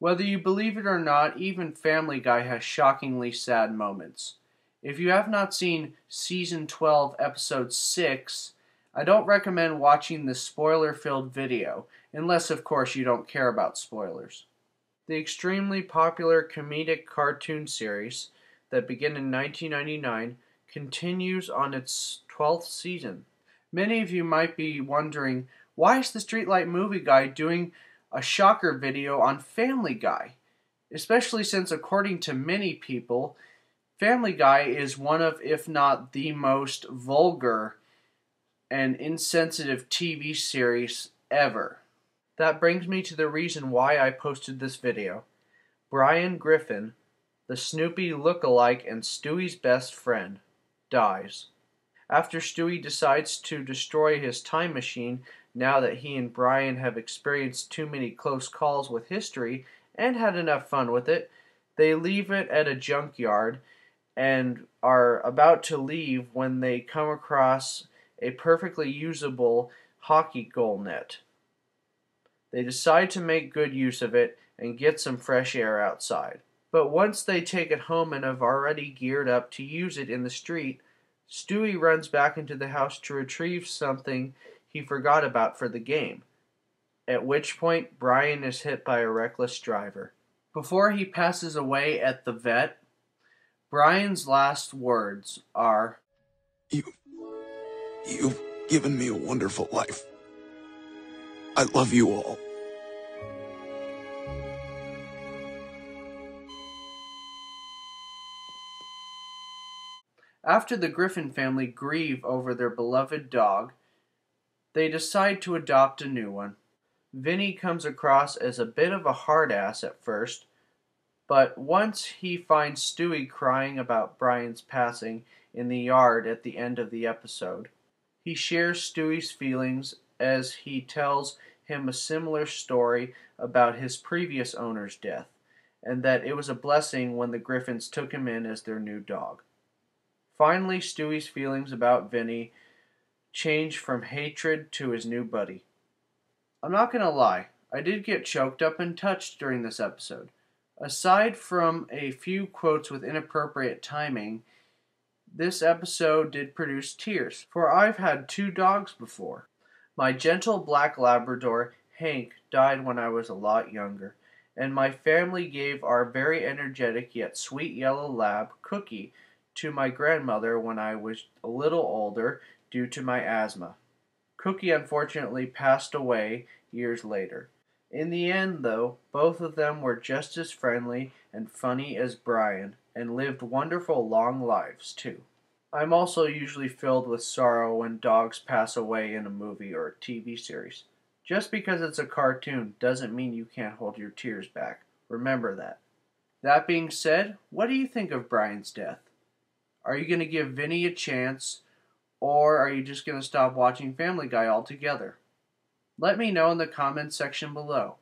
Whether you believe it or not, even Family Guy has shockingly sad moments. If you have not seen Season 12, Episode 6, I don't recommend watching this spoiler-filled video, unless of course you don't care about spoilers. The extremely popular comedic cartoon series that began in 1999 continues on its 12th season. Many of you might be wondering, why is the Streetlight Movie Guy doing a shocker video on Family Guy? Especially since, according to many people, Family Guy is one of, if not the most vulgar and insensitive TV series ever. That brings me to the reason why I posted this video. Brian Griffin, the Snoopy look-alike and Stewie's best friend, dies. After Stewie decides to destroy his time machine now that he and Brian have experienced too many close calls with history and had enough fun with it, they leave it at a junkyard and are about to leave when they come across a perfectly usable hockey goal net. They decide to make good use of it and get some fresh air outside. But once they take it home and have already geared up to use it in the street, Stewie runs back into the house to retrieve something he forgot about for the game, at which point Brian is hit by a reckless driver. Before he passes away at the vet, Brian's last words are, You've given me a wonderful life. I love you all. After the Griffin family grieve over their beloved dog, they decide to adopt a new one. Vinny comes across as a bit of a hard-ass at first, but once he finds Stewie crying about Brian's passing in the yard at the end of the episode, he shares Stewie's feelings as he tells him a similar story about his previous owner's death, and that it was a blessing when the Griffins took him in as their new dog. Finally, Stewie's feelings about Vinny change from hatred to his new buddy. I'm not gonna lie, I did get choked up and touched during this episode. Aside from a few quotes with inappropriate timing, this episode did produce tears, for I've had 2 dogs before. My gentle black Labrador, Hank, died when I was a lot younger, and my family gave our very energetic yet sweet yellow lab, Cookie, to my grandmother when I was a little older due to my asthma. Cookie unfortunately passed away years later. In the end, though, both of them were just as friendly and funny as Brian, and lived wonderful long lives, too. I'm also usually filled with sorrow when dogs pass away in a movie or a TV series. Just because it's a cartoon doesn't mean you can't hold your tears back. Remember that. That being said, what do you think of Brian's death? Are you going to give Vinny a chance, or are you just going to stop watching Family Guy altogether? Let me know in the comments section below.